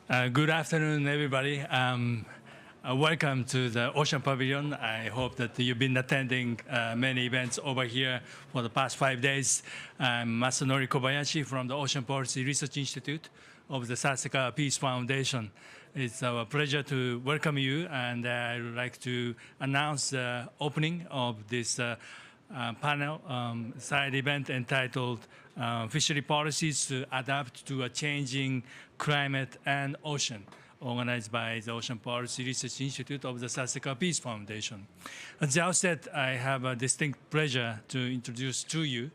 Good afternoon, everybody. Welcome to the Ocean Pavilion. I hope that you've been attending many events over here for the past 5 days. I'm Masanori Kobayashi from the Ocean Policy Research Institute of the Sasakawa Peace Foundation. It's our pleasure to welcome you, and I would like to announce the opening of this panel side event entitled Fishery Policies to Adapt to a Changing Climate and Ocean, organized by the Ocean Policy Research Institute of the Sasakawa Peace Foundation. At the outset, I have a distinct pleasure to introduce to you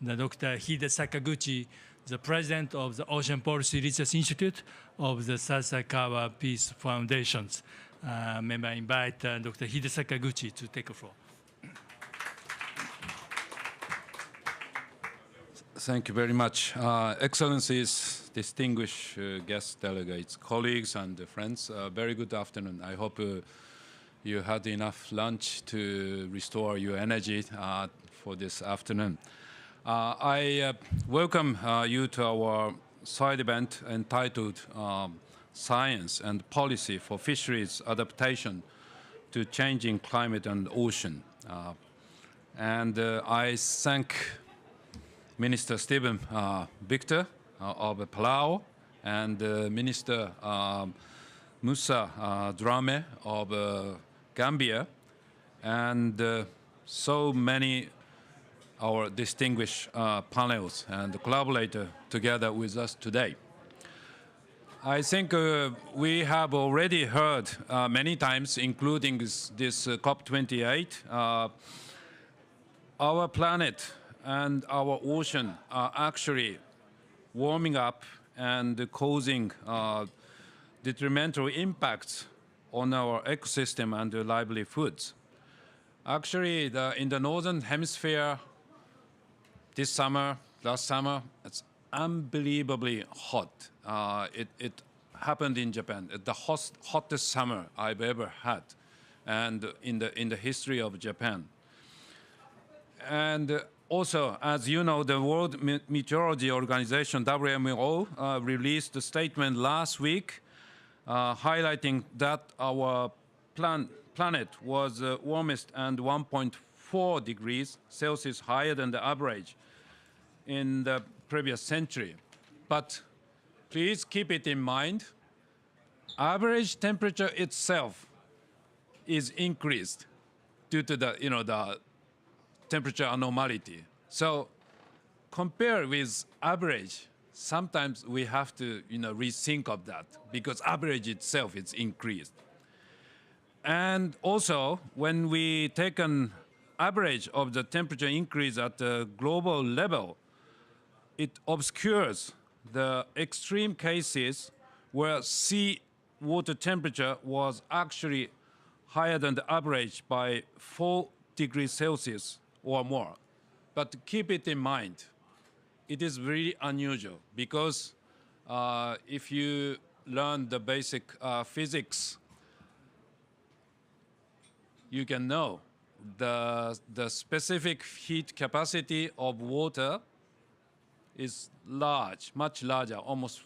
Dr. Sakaguchi, the president of the Ocean Policy Research Institute of the Sasakawa Peace Foundations. May I invite Dr. Sakaguchi to take the floor. Thank you very much. Excellencies, distinguished guest delegates, colleagues and friends, very good afternoon. I hope you had enough lunch to restore your energy for this afternoon. I welcome you to our side event entitled Science and Policy for Fisheries Adaptation to Changing Climate and Ocean. I thank Minister Stephen Victor of Palau and Minister Musa Drammeh of Gambia, and so many our distinguished panels and collaborators together with us today. I think we have already heard many times, including this COP28, our planet and our ocean are actually warming up and causing detrimental impacts on our ecosystem and livelihoods. Actually, in the northern hemisphere, this summer, last summer, it's unbelievably hot. It happened in Japan, the hottest summer I've ever had, and in the history of Japan. And also, as you know, the World Meteorology Organization, WMO, released a statement last week highlighting that our planet was warmest and 1.4 degrees Celsius higher than the average in the previous century. But please keep it in mind, average temperature itself is increased due to the temperature anomaly. So compare with average, sometimes we have to rethink of that because average itself is increased. And also, when we take an average of the temperature increase at the global level, it obscures the extreme cases where sea water temperature was actually higher than the average by 4 degrees Celsius or more. But keep it in mind, it is really unusual because if you learn the basic physics, you can know the specific heat capacity of water is large, much larger, almost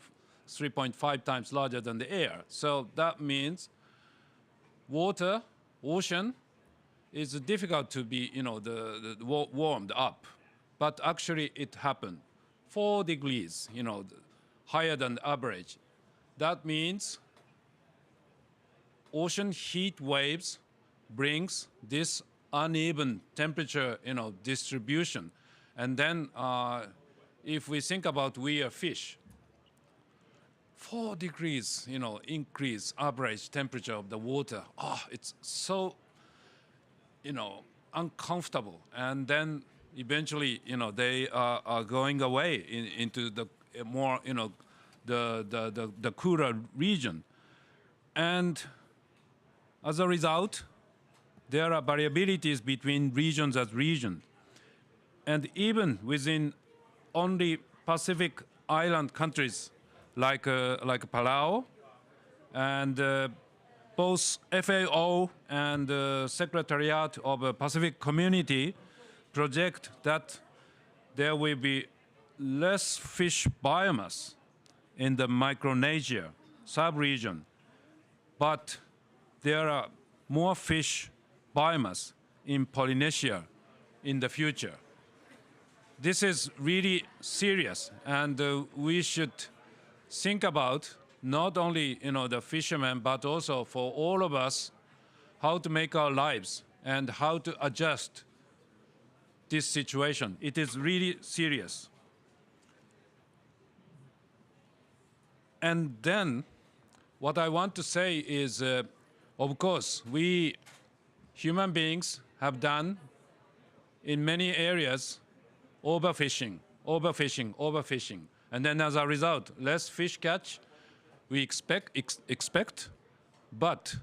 3.5 times larger than the air. So that means water, ocean, is difficult to be, warmed up, but actually it happened. 4 degrees, higher than average. That means ocean heat waves brings this uneven temperature, distribution. And then if we think about we are fish, 4 degrees, increase average temperature of the water. It's so uncomfortable, and then eventually, they are going away into the more, the cooler region, and as a result, there are variabilities between regions as region, and even within only Pacific island countries like Palau and both FAO and Secretariat of Pacific Community project that there will be less fish biomass in the Micronesia sub-region, but there are more fish biomass in Polynesia in the future. This is really serious, and we should think about not only the fishermen, but also for all of us, how to make our lives and how to adjust this situation. It is really serious. And then what I want to say is, of course, we human beings have done in many areas overfishing, overfishing, overfishing. And then as a result, less fish catch we expect, but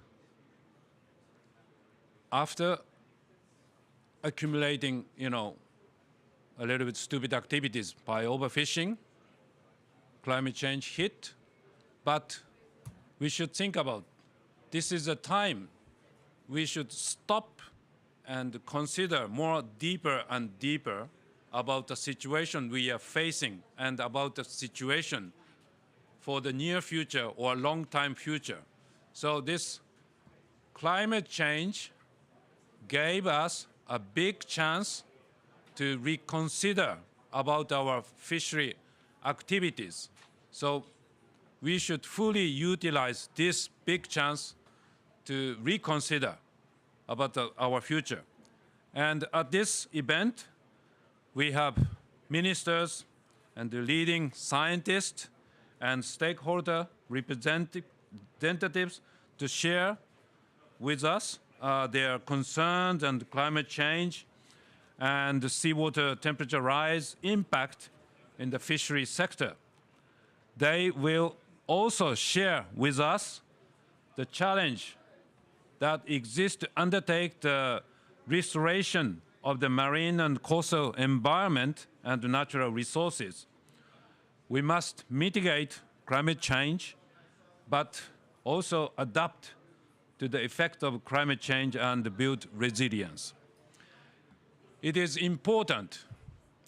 after accumulating, a little bit stupid activities by overfishing, climate change hit, but we should think about this is a time we should stop and consider more deeper and deeper about the situation we are facing and about the situation for the near future or long-time future. So this climate change gave us a big chance to reconsider about our fishery activities. So we should fully utilize this big chance to reconsider about our future. And at this event, we have ministers and the leading scientists and stakeholder representatives to share with us their concerns and climate change and the seawater temperature rise impact in the fishery sector. They will also share with us the challenge that exists to undertake the restoration of the marine and coastal environment and the natural resources. We must mitigate climate change, but also adapt to the effect of climate change and build resilience. It is important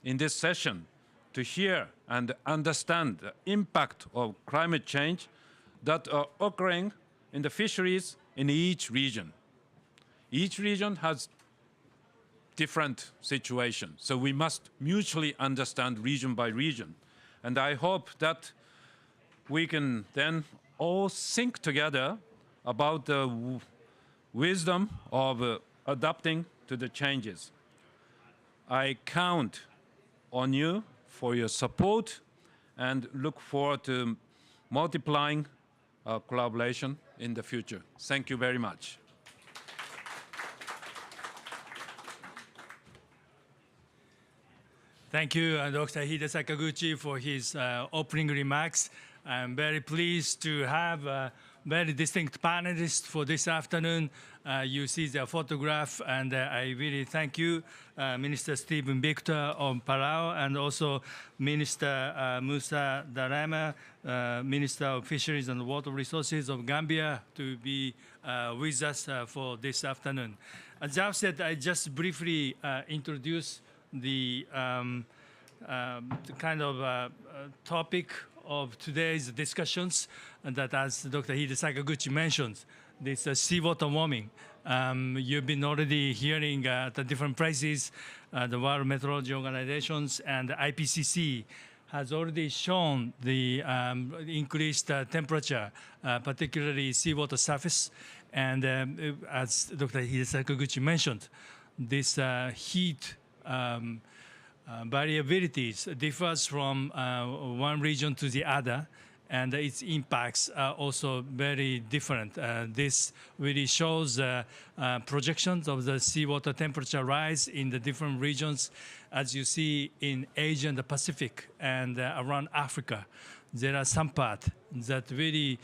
in this session to hear and understand the impact of climate change that are occurring in the fisheries in each region. Each region has different situations, so we must mutually understand region by region. And I hope that we can then all think together about the wisdom of adapting to the changes. I count on you for your support and look forward to multiplying our collaboration in the future. Thank you very much. Thank you, Dr. Hide Sakaguchi, for his opening remarks. I'm very pleased to have very distinct panelists for this afternoon. You see their photograph, and I really thank you, Minister Stephen Victor of Palau, and also Minister Musa Drammeh, Minister of Fisheries and Water Resources of Gambia, to be with us for this afternoon. As I've said, I just briefly introduce the kind of topic of today's discussions, and that, as Dr. Hide Sakaguchi mentioned, this seawater warming. You've been already hearing at the different places, the World Meteorology Organizations and the IPCC has already shown the increased temperature, particularly seawater surface. And as Dr. Hide Sakaguchi mentioned, this heat variabilities differs from one region to the other, and its impacts are also very different. This really shows projections of the seawater temperature rise in the different regions. As you see in Asia and the Pacific and around Africa, there are some parts that really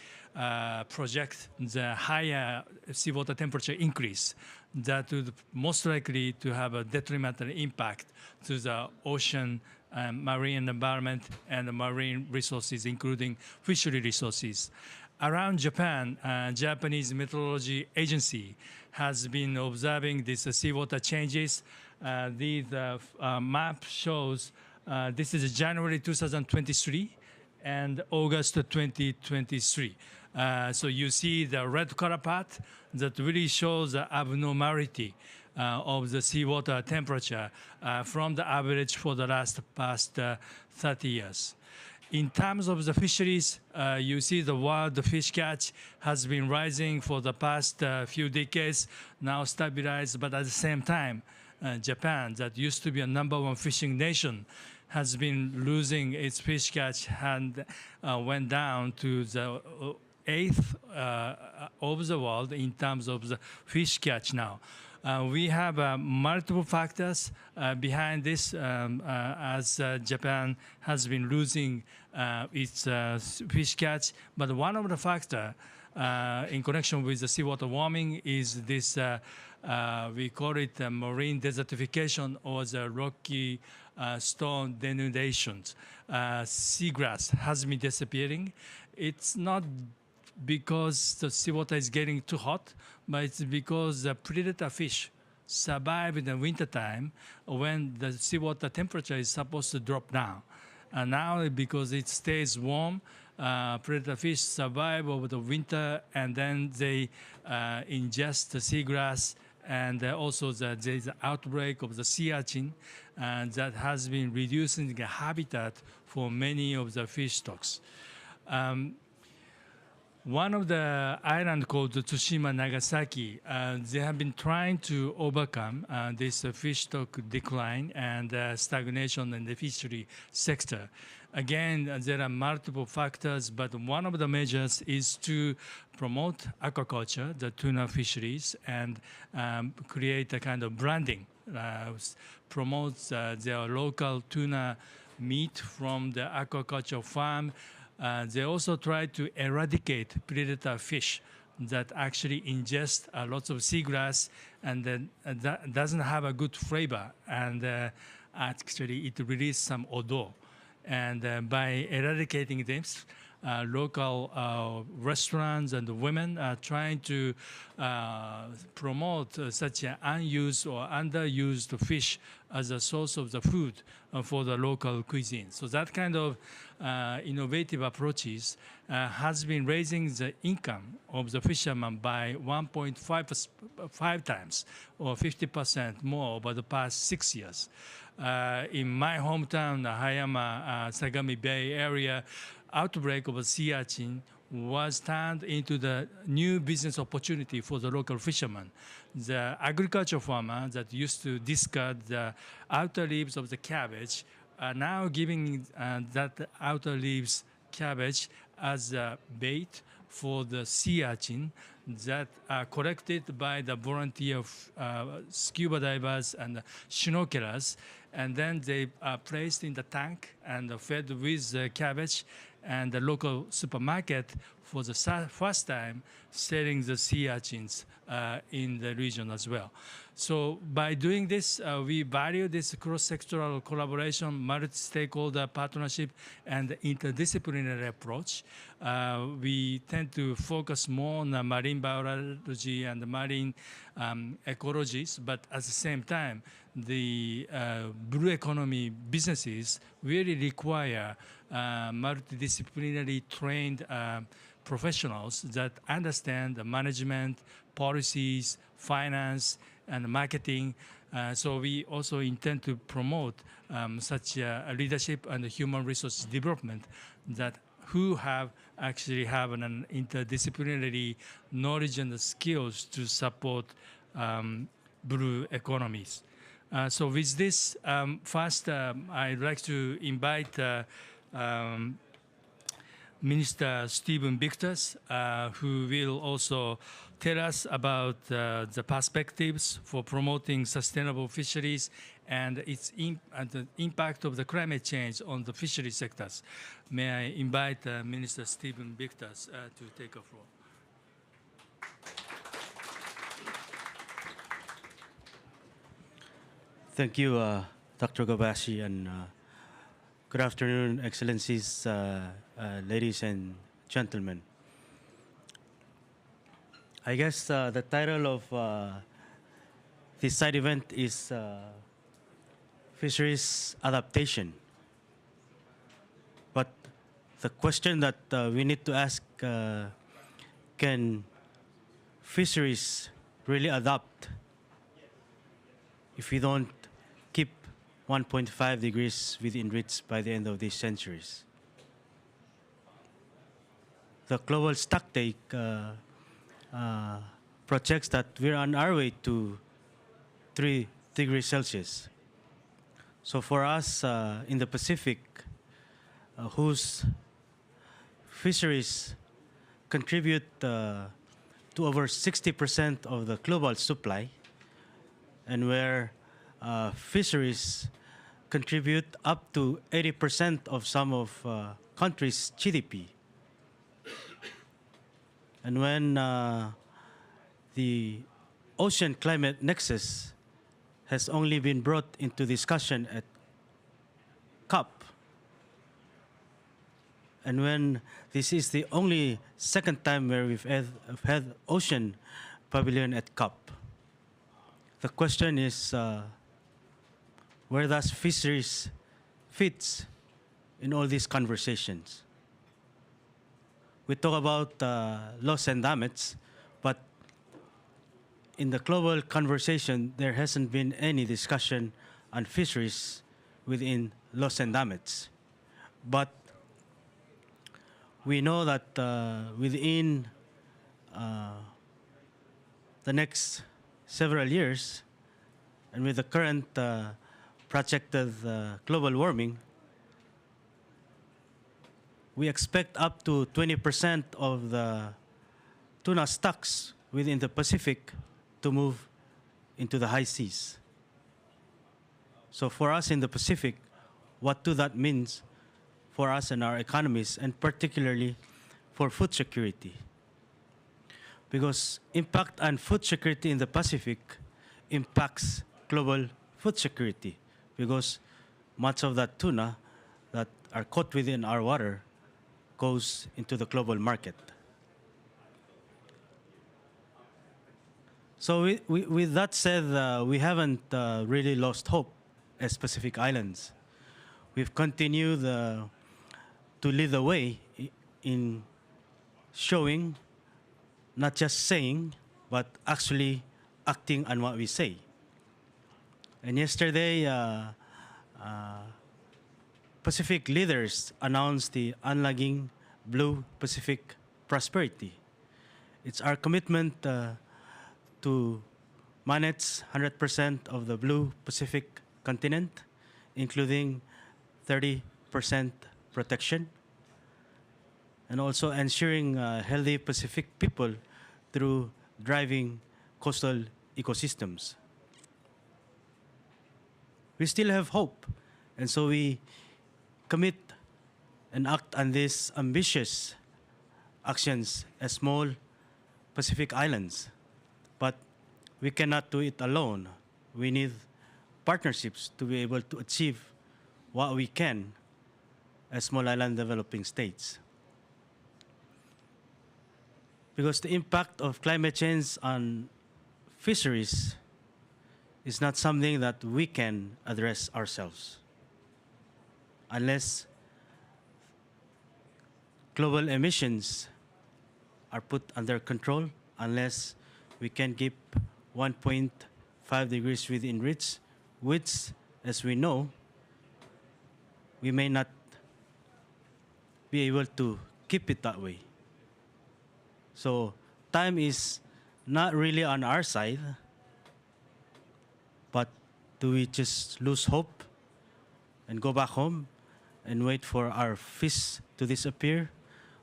project the higher seawater temperature increase that would most likely to have a detrimental impact to the ocean, marine environment, and the marine resources, including fishery resources. Around Japan, Japanese Meteorology Agency has been observing these seawater changes. This map shows this is January 2023 and August 2023. So you see the red color part that really shows the abnormality of the seawater temperature from the average for the past 30 years. In terms of the fisheries, you see the wild fish catch has been rising for the past few decades, now stabilized, but at the same time, Japan, that used to be a #1 fishing nation, has been losing its fish catch and went down to the 8th of the world in terms of the fish catch now. We have multiple factors behind this as Japan has been losing its fish catch. But one of the factors in connection with the seawater warming is this, we call it marine desertification or the rocky stone denudations. Seagrass has been disappearing. It's not because the seawater is getting too hot, but it's because the predator fish survive in the wintertime when the seawater temperature is supposed to drop down. And now, because it stays warm, predator fish survive over the winter, and then they ingest the seagrass, and also there's an outbreak of the sea urchin, and that has been reducing the habitat for many of the fish stocks. One of the islands called Tsushima Nagasaki, they have been trying to overcome this fish stock decline and stagnation in the fishery sector. Again, there are multiple factors, but one of the measures is to promote aquaculture, the tuna fisheries, and create a kind of branding, promotes their local tuna meat from the aquaculture farm. They also try to eradicate predator fish that actually ingest lots of seagrass and then that doesn't have a good flavor, and actually it releases some odor. And by eradicating this, local restaurants and women are trying to promote such an unused or underused fish as a source of the food for the local cuisine. So that kind of innovative approaches has been raising the income of the fishermen by 1.5 times or 50% more over the past 6 years. In my hometown, the Hayama, Sagami Bay area, outbreak of a sea urchin was turned into the new business opportunity for the local fishermen. The agriculture farmer that used to discard the outer leaves of the cabbage are now giving that outer leaves cabbage as a bait for the sea urchin that are collected by the volunteer scuba divers and snorkelers, and then they are placed in the tank and fed with cabbage, and the local supermarket for the first time selling the sea urchins in the region as well. So by doing this, we value this cross-sectoral collaboration, multi-stakeholder partnership, and interdisciplinary approach. We tend to focus more on marine biology and marine ecologies, but at the same time, the blue economy businesses really require multidisciplinary trained professionals that understand the management, policies, finance, and marketing. So we also intend to promote such leadership and human resource development that who actually have an interdisciplinary knowledge and skills to support blue economies. So with this, first I'd like to invite Minister Stephen Victus, who will also tell us about the perspectives for promoting sustainable fisheries and its the impact of the climate change on the fishery sectors. May I invite Minister Stephen Victus to take a floor. Thank you, Dr. Kobayashi, and good afternoon, Excellencies, ladies and gentlemen. I guess the title of this side event is Fisheries Adaptation. But the question that we need to ask can fisheries really adapt if we don't keep 1.5 degrees within reach by the end of these centuries? The global stocktake projects that we're on our way to 3 degrees Celsius. So for us in the Pacific, whose fisheries contribute to over 60% of the global supply, and where fisheries contribute up to 80% of some of countries' GDP. And when the ocean climate nexus has only been brought into discussion at COP, and when this is the only second time where we've had ocean pavilion at COP, the question is, where does fisheries fits in all these conversations? We talk about loss and damage, but in the global conversation, there hasn't been any discussion on fisheries within loss and damage. But we know that within the next several years, and with the current projected global warming, we expect up to 20% of the tuna stocks within the Pacific to move into the high seas. So for us in the Pacific, what do that means for us and our economies, and particularly for food security? Because impact on food security in the Pacific impacts global food security, because much of that tuna that are caught within our water goes into the global market. So with that said, we haven't really lost hope as Pacific Islands. We've continued to lead the way in showing, not just saying, but actually acting on what we say. And yesterday, Pacific leaders announced the Unlogging Blue Pacific Prosperity. It's our commitment to manage 100% of the Blue Pacific continent, including 30% protection, and also ensuring healthy Pacific people through driving coastal ecosystems. We still have hope, and so we commit and act on these ambitious actions as small Pacific islands. But we cannot do it alone. We need partnerships to be able to achieve what we can as small island developing states. Because the impact of climate change on fisheries is not something that we can address ourselves unless global emissions are put under control, unless we can keep 1.5 degrees within reach, which, as we know, we may not be able to keep it that way. So time is not really on our side, but do we just lose hope and go back home and wait for our fish to disappear,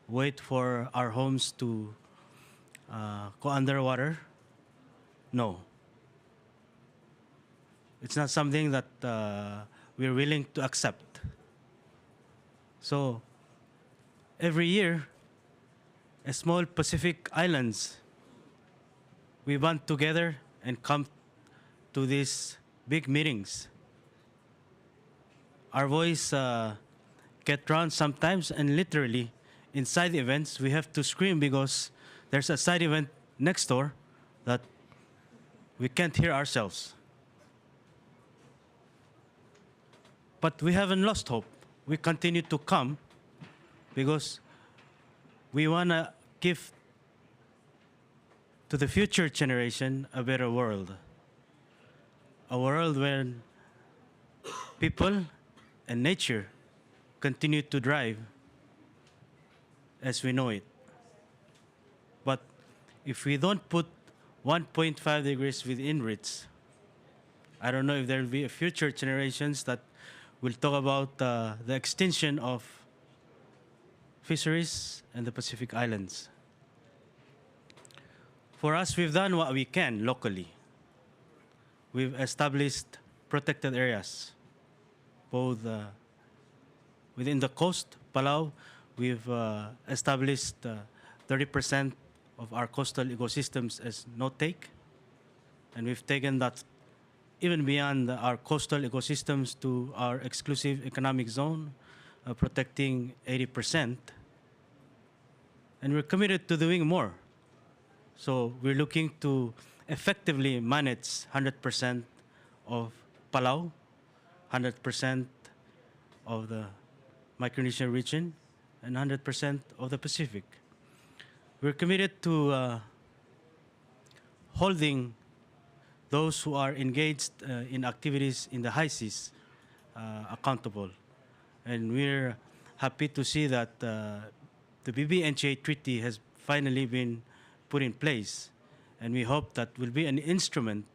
wait for our homes to go underwater? No. It's not something that we're willing to accept. So every year, as small Pacific islands, we band together and come to these big meetings. Our voice get drowned sometimes, and literally inside events we have to scream because there's a side event next door that we can't hear ourselves. But we haven't lost hope. We continue to come because we want to give to the future generation a better world. A world where people and nature continue to drive as we know it. But if we don't put 1.5 degrees within reach, I don't know if there will be future generations that will talk about the extinction of fisheries and the Pacific Islands. For us, we've done what we can locally. We've established protected areas, both within the coast, Palau, we've established 30% of our coastal ecosystems as no-take, and we've taken that even beyond our coastal ecosystems to our exclusive economic zone, protecting 80%. And we're committed to doing more. So we're looking to effectively manage 100% of Palau, 100% of the Micronesian region, and 100% of the Pacific. We're committed to holding those who are engaged in activities in the high seas accountable. And we're happy to see that the BBNJ Treaty has finally been put in place. And we hope that will be an instrument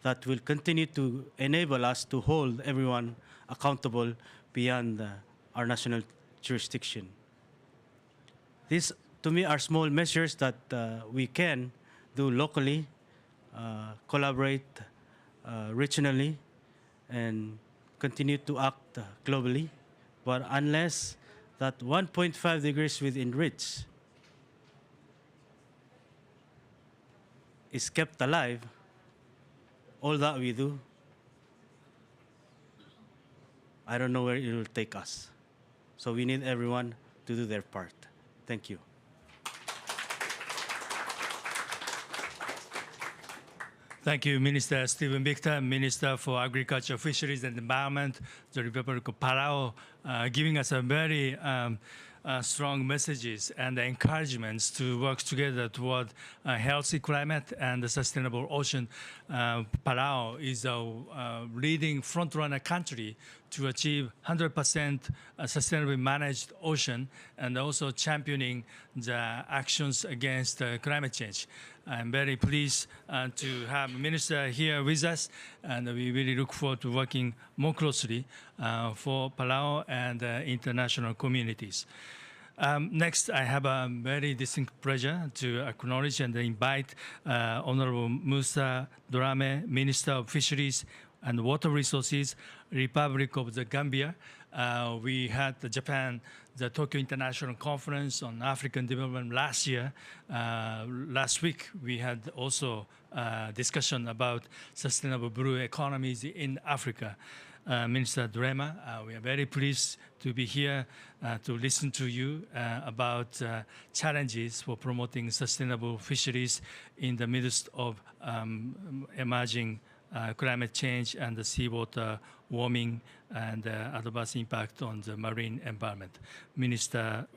that will continue to enable us to hold everyone accountable beyond our national jurisdiction. These, to me, are small measures that we can do locally, collaborate regionally, and continue to act globally. But unless that 1.5 degrees within reach is kept alive, all that we do, I don't know where it will take us. So we need everyone to do their part. Thank you. Thank you, Minister Stephen Victor, Minister for Agriculture, Fisheries and Environment, the Republic of Palau, giving us a very strong messages and encouragements to work together toward a healthy climate and a sustainable ocean. Palau is a leading front-runner country to achieve 100% sustainably managed ocean and also championing the actions against climate change. I'm very pleased to have Minister here with us, and we really look forward to working more closely for Palau and international communities. Next, I have a very distinct pleasure to acknowledge and invite Honorable Musa Drammeh, Minister of Fisheries and Water Resources, Republic of the Gambia. We had Japan, the Tokyo International Conference on African Development last year. Last week, we had also discussion about sustainable blue economies in Africa. Minister Drammeh, we are very pleased to be here to listen to you about challenges for promoting sustainable fisheries in the midst of emerging climate change and the seawater warming and adverse impact on the marine environment. Minister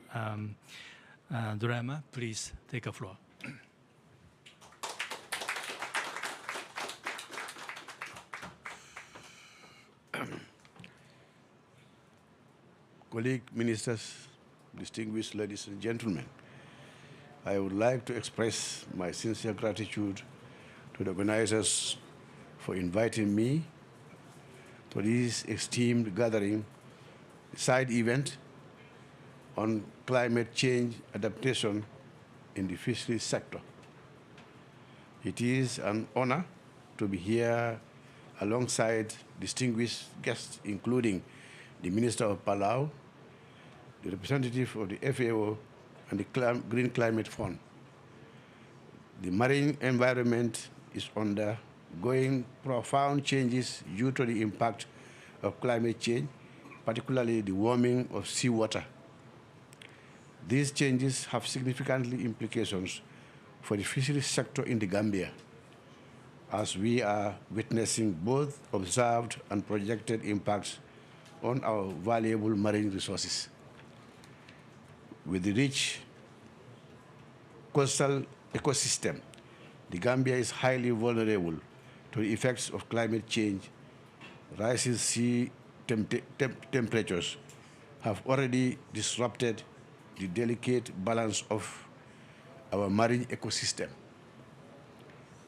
Drammeh, please take a floor. Colleague ministers, distinguished ladies and gentlemen, I would like to express my sincere gratitude to the organizers for inviting me to this esteemed gathering, side event on climate change adaptation in the fisheries sector. It is an honor to be here alongside distinguished guests, including the Minister of Palau, the representative of the FAO, and the Green Climate Fund. The marine environment is undergoing profound changes due to the impact of climate change, particularly the warming of seawater. These changes have significant implications for the fisheries sector in the Gambia, as we are witnessing both observed and projected impacts on our valuable marine resources. With the rich coastal ecosystem, The Gambia is highly vulnerable to the effects of climate change. Rising sea temperatures have already disrupted the delicate balance of our marine ecosystem.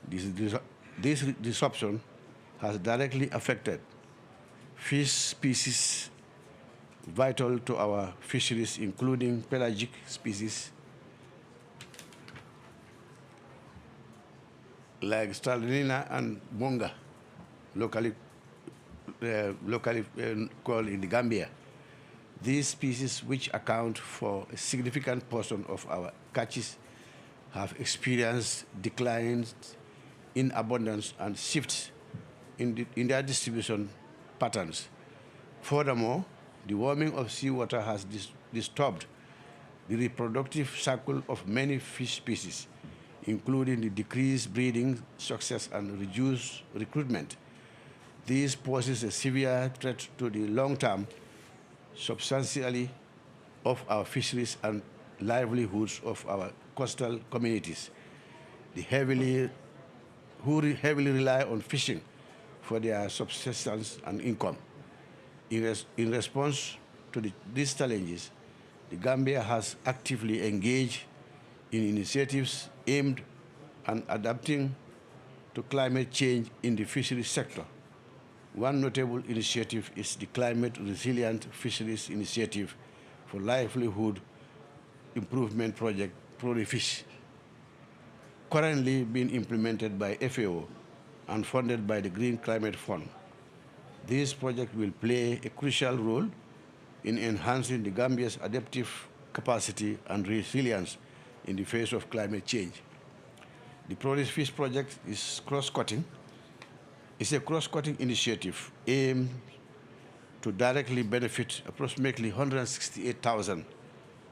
This disruption has directly affected fish species vital to our fisheries, including pelagic species like Stalinina and Bonga, locally called in the Gambia. These species, which account for a significant portion of our catches, have experienced declines in abundance and shifts in their distribution patterns. Furthermore, the warming of seawater has disturbed the reproductive cycle of many fish species, including the decreased breeding success and reduced recruitment. This poses a severe threat to the long-term substantially of our fisheries and livelihoods of our coastal communities, who heavily rely on fishing for their subsistence and income. In response to these challenges, the Gambia has actively engaged in initiatives aimed at adapting to climate change in the fisheries sector. One notable initiative is the Climate Resilient Fisheries Initiative for Livelihood Improvement Project, PRORIFISH, currently being implemented by FAO and funded by the Green Climate Fund. This project will play a crucial role in enhancing the Gambia's adaptive capacity and resilience in the face of climate change. The PRORIFISH project is cross-cutting. It's a cross-cutting initiative aimed to directly benefit approximately 168,000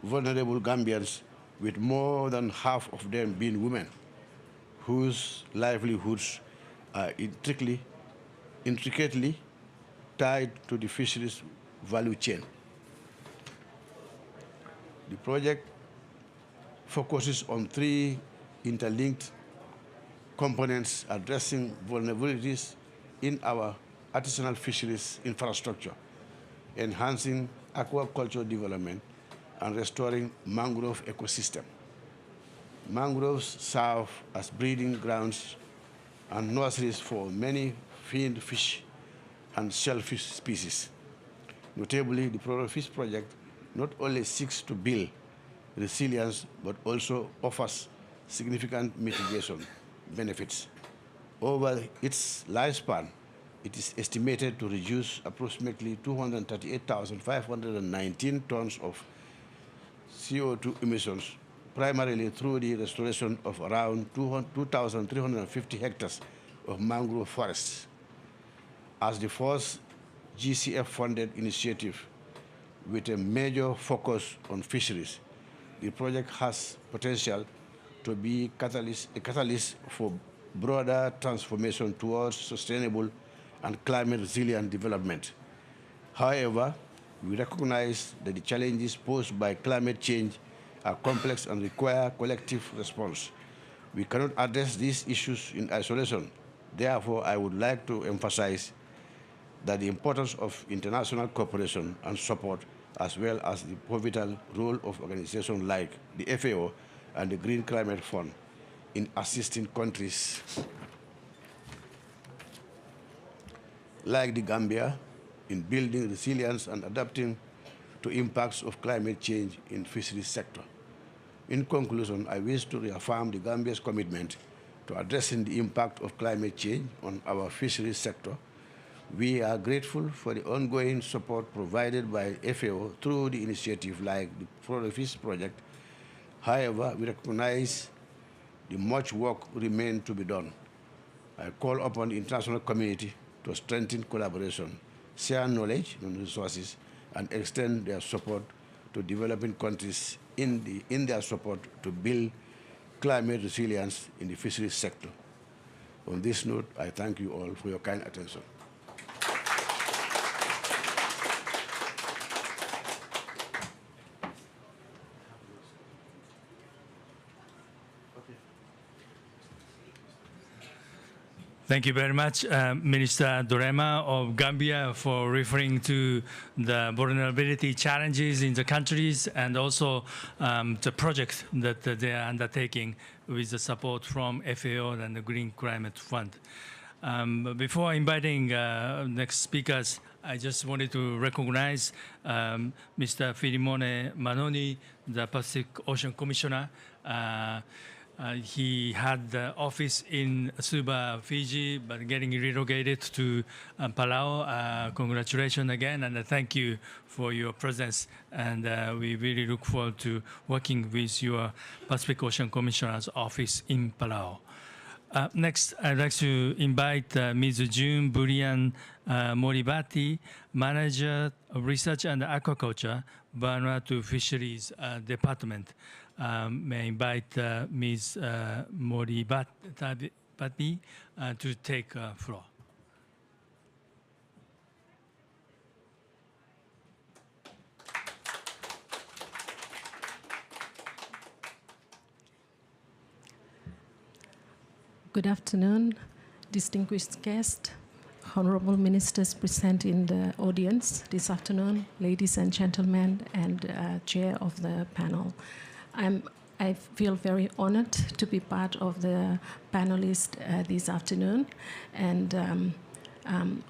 vulnerable Gambians, with more than half of them being women, whose livelihoods are intricately tied to the fisheries value chain. The project focuses on three interlinked components addressing vulnerabilities in our artisanal fisheries infrastructure, enhancing aquaculture development, and restoring mangrove ecosystem. Mangroves serve as breeding grounds and nurseries for many finned fish and shellfish species. Notably, the PRORIFISH project not only seeks to build resilience, but also offers significant mitigation benefits. Over its lifespan, it is estimated to reduce approximately 238,519 tons of CO2 emissions, primarily through the restoration of around 2,350 hectares of mangrove forests. As the first GCF-funded initiative with a major focus on fisheries, the project has potential to be a catalyst for broader transformation towards sustainable and climate-resilient development. However, we recognize that the challenges posed by climate change are complex and require collective response. We cannot address these issues in isolation. Therefore, I would like to emphasize that the importance of international cooperation and support, as well as the pivotal role of organizations like the FAO and the Green Climate Fund in assisting countries like the Gambia in building resilience and adapting to impacts of climate change in fisheries sector. In conclusion, I wish to reaffirm the Gambia's commitment to addressing the impact of climate change on our fisheries sector. We are grateful for the ongoing support provided by FAO through the initiative like the PRORIFISH project. However, we recognize the much work remains to be done. I call upon the international community to strengthen collaboration, share knowledge and resources, and extend their support to developing countries in their support to build climate resilience in the fisheries sector. On this note, I thank you all for your kind attention. Thank you very much, Minister Drammeh of Gambia, for referring to the vulnerability challenges in the countries and also the project that they are undertaking with the support from FAO and the Green Climate Fund. Before inviting next speakers, I just wanted to recognize Mr. Filimone Manoni, the Pacific Ocean Commissioner. He had the office in Suva, Fiji, but getting relocated to Palau. Congratulations again, and thank you for your presence. And we really look forward to working with your Pacific Ocean Commissioner's office in Palau. Next, I'd like to invite Ms. June Burian Moribati, Manager of Research and Aquaculture, Vanuatu Fisheries Department. May I invite Ms. Moribati to take floor. Good afternoon, distinguished guests, honorable ministers present in the audience this afternoon, ladies and gentlemen, and chair of the panel. I feel very honored to be part of the panelists this afternoon, and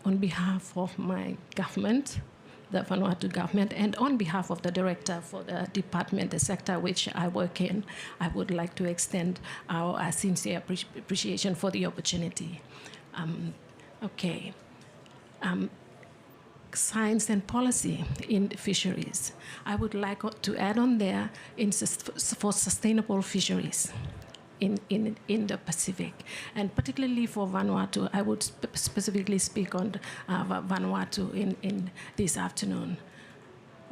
on behalf of my government, the Vanuatu government, and on behalf of the director for the department, the sector which I work in, I would like to extend our sincere appreciation for the opportunity. Science and policy in fisheries. I would like to add on there for sustainable fisheries in the Pacific, and particularly for Vanuatu. I would specifically speak on Vanuatu in this afternoon.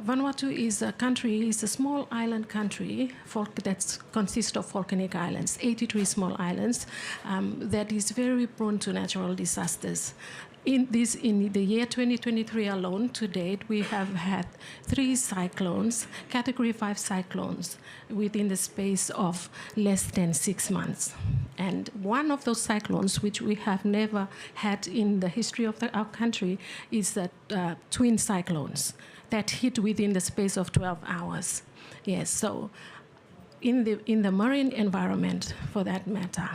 Vanuatu is a country, is a small island country that consists of volcanic islands, 83 small islands, that is very prone to natural disasters. In the year 2023 alone, to date, we have had 3 cyclones, Category 5 cyclones, within the space of less than 6 months. And one of those cyclones, which we have never had in the history of our country, is the twin cyclones that hit within the space of 12 hours. Yes, so in the marine environment, for that matter,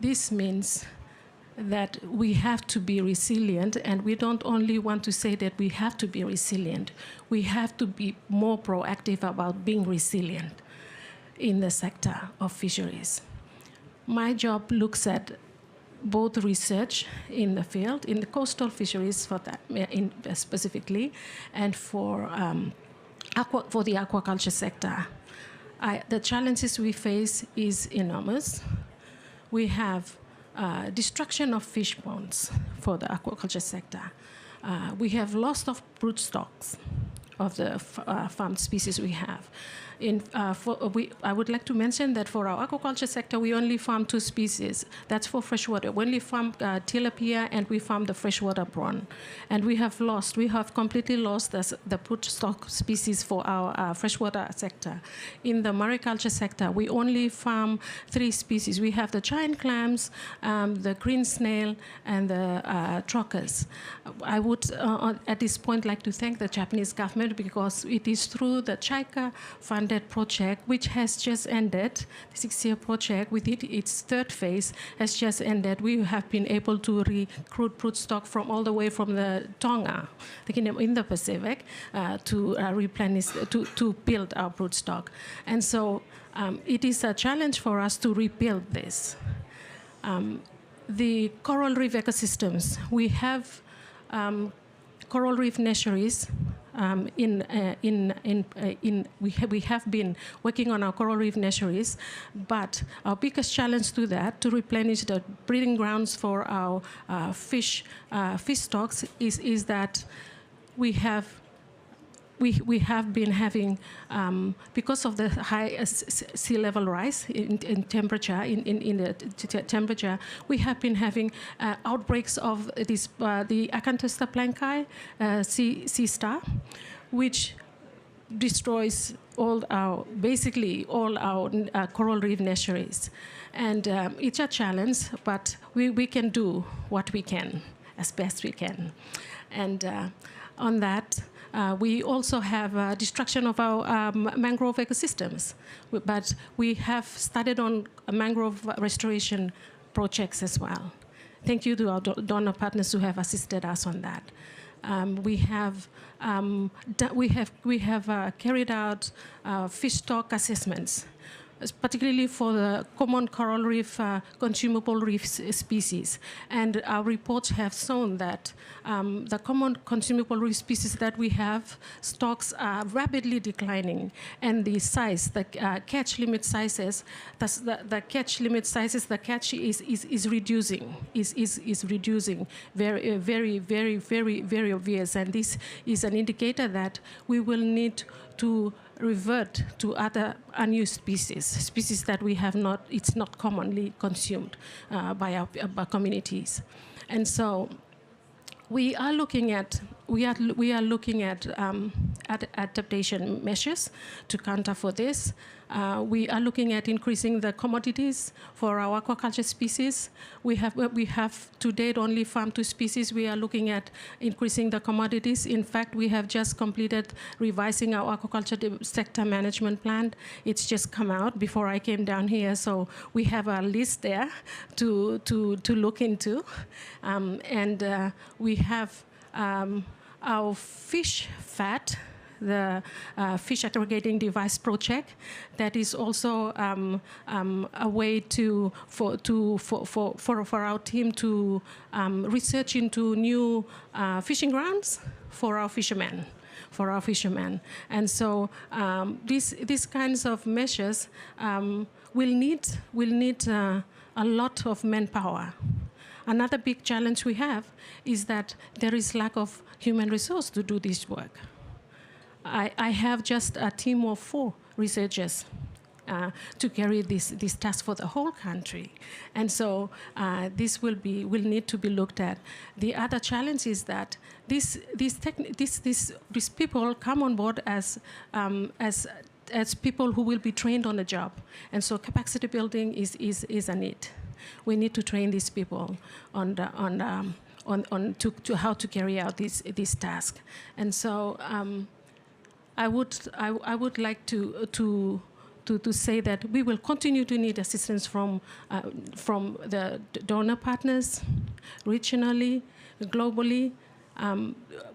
this means that we have to be resilient, and we don't only want to say that we have to be resilient, we have to be more proactive about being resilient in the sector of fisheries. My job looks at both research in the field, in the coastal fisheries for that, specifically, and for the aquaculture sector. The challenges we face is enormous. We have destruction of fish ponds for the aquaculture sector. We have loss of brood stocks of the farmed species we have. I would like to mention that for our aquaculture sector, we only farm 2 species. That's for freshwater. We only farm tilapia, and we farm the freshwater prawn. And we have completely lost the brood stock species for our freshwater sector. In the mariculture sector, we only farm 3 species. We have the giant clams, the green snail, and the trochus. I would, at this point, like to thank the Japanese government, because it is through the JICA funded project, which has just ended, the 6-year project with its 3rd phase has just ended. We have been able to recruit brood stock from all the way from the Tonga, the kingdom in the Pacific, to replenish, to build our brood stock. And so it is a challenge for us to rebuild this. The coral reef ecosystems, we have coral reef nurseries. We have been working on our coral reef nurseries, but our biggest challenge to that, to replenish the breeding grounds for our fish stocks, is that we have been having, because of the high sea level rise in temperature, in the temperature, we have been having outbreaks of the Acanthista planki sea star, which destroys basically all our coral reef nurseries. And it's a challenge, but we can do what we can, as best we can. And on that, we also have destruction of our mangrove ecosystems. But we have started on mangrove restoration projects as well. Thank you to our donor partners who have assisted us on that. We have carried out fish stock assessments, particularly for the common coral reef, consumable reef species. And our reports have shown that the common consumable reef species that we have, stocks are rapidly declining. And the size, the catch limit sizes, the catch is reducing, is reducing very obvious. And this is an indicator that we will need to revert to other unused species that we have not, it's not commonly consumed by our communities. And so we are looking at adaptation measures to counter for this. We are looking at increasing the commodities for our aquaculture species. We have to date only farm to species. We are looking at increasing the commodities. In fact, we have just completed revising our aquaculture sector management plan. It's just come out before I came down here, so we have a list there to look into. We have our fish fat, the fish aggregating device project, that is also a way for our team to research into new fishing grounds for our fishermen. And so these kinds of measures will need a lot of manpower. Another big challenge we have is that there is lack of human resource to do this work. I have just a team of 4 researchers to carry this task for the whole country. And so this will need to be looked at. The other challenge is that these people come on board as people who will be trained on the job. And so capacity building is a need. We need to train these people on how to carry out this task. And so I would like to say that we will continue to need assistance from the donor partners, regionally, globally.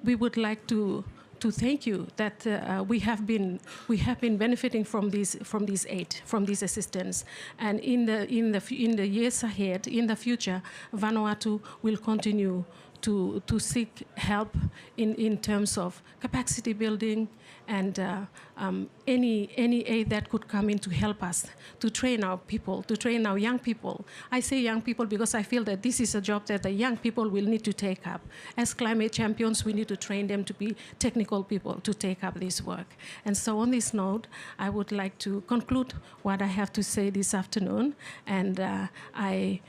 We would like to thank you that we have been benefiting from this aid, from this assistance, and in the years ahead, in the future, Vanuatu will continue to seek help in terms of capacity building and any aid that could come in to help us to train our people, to train our young people. I say young people because I feel that this is a job that the young people will need to take up. As climate champions, we need to train them to be technical people to take up this work. And so on this note, I would like to conclude what I have to say this afternoon. And I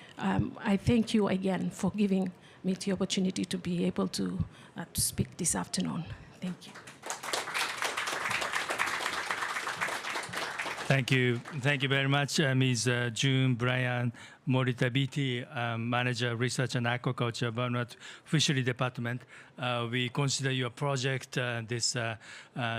thank you again for giving me the opportunity to be able to speak this afternoon. Thank you. Thank you very much, Ms. June Bryan Moritabiti, Manager Research and Aquaculture, Vanuatu Fishery Department. We consider your project, this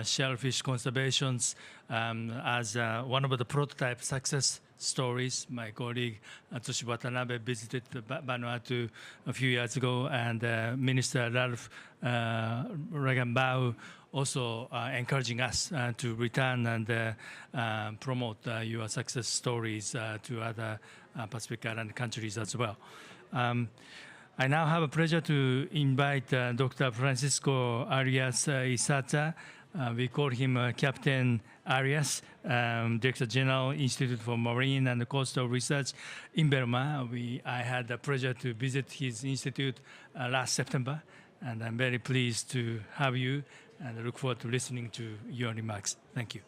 shellfish conservations, as one of the prototype success stories. My colleague Toshi Watanabe visited Vanuatu a few years ago, and Minister Ralph Ragambau also encouraging us to return and promote your success stories to other Pacific Island countries as well. I now have a pleasure to invite Dr. Francisco Arias-Isaza. We call him Captain Arias, Director General, Institute for Marine and Coastal Research, INVEMAR. I had the pleasure to visit his institute last September, and I'm very pleased to have you, and I look forward to listening to your remarks. Thank you.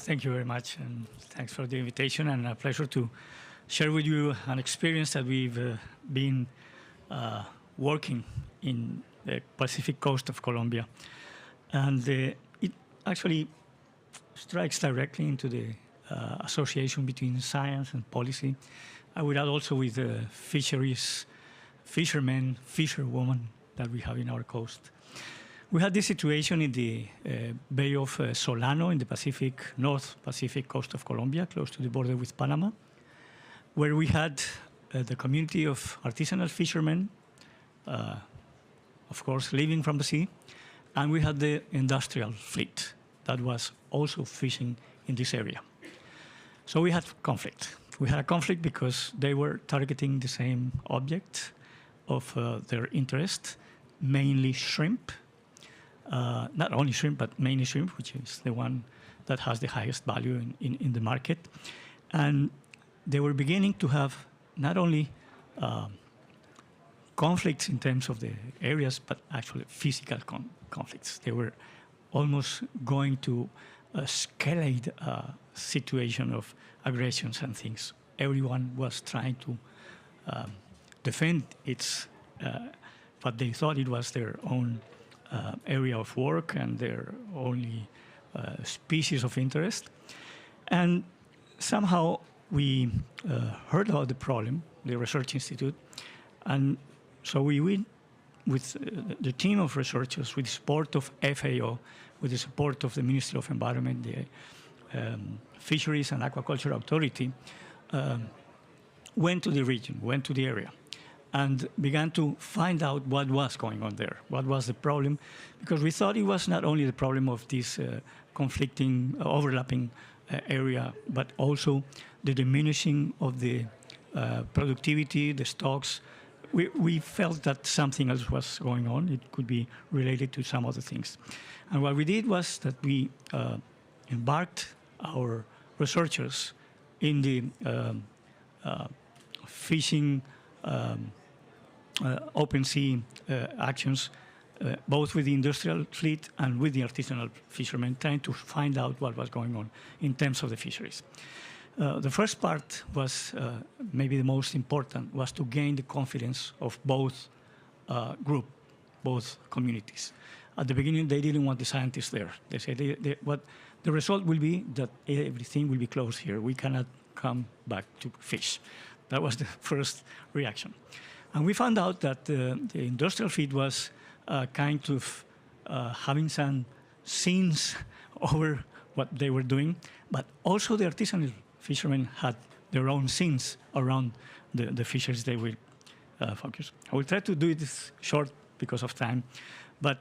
Thank you very much, and thanks for the invitation, and a pleasure to share with you an experience that we've been working in the Pacific coast of Colombia. And it actually strikes directly into the association between science and policy. I would add also with the fisheries, fishermen, fisherwomen that we have in our coast. We had this situation in the Bay of Solano in the Pacific, North Pacific coast of Colombia, close to the border with Panama, where we had the community of artisanal fishermen, of course, living from the sea, and we had the industrial fleet that was also fishing in this area. So we had conflict. We had a conflict because they were targeting the same object of their interest, mainly shrimp. Not only shrimp, but mainly shrimp, which is the one that has the highest value in the market. And they were beginning to have not only conflicts in terms of the areas, but actually physical conflicts. They were almost going to escalate a situation of aggressions and things. Everyone was trying to defend its, what they thought it was their own area of work and their only species of interest. And somehow we heard about the problem, the research institute, and so we went with the team of researchers, with the support of FAO, with the support of the Ministry of Environment, the Fisheries and Aquaculture Authority, went to the region, went to the area, and began to find out what was going on there, what was the problem, because we thought it was not only the problem of this conflicting, overlapping area, but also the diminishing of the productivity, the stocks. We felt that something else was going on. It could be related to some other things. And what we did was that we embarked our researchers in the fishing open sea actions, both with the industrial fleet and with the artisanal fishermen, trying to find out what was going on in terms of the fisheries. The first part was maybe the most important, was to gain the confidence of both both communities. At the beginning, they didn't want the scientists there. They said, what the result will be that everything will be closed here. We cannot come back to fish. That was the first reaction. And we found out that the industrial feed was kind of having some scenes over what they were doing, but also the artisanal fishermen had their own scenes around the fisheries they will focus. I will try to do it short because of time, but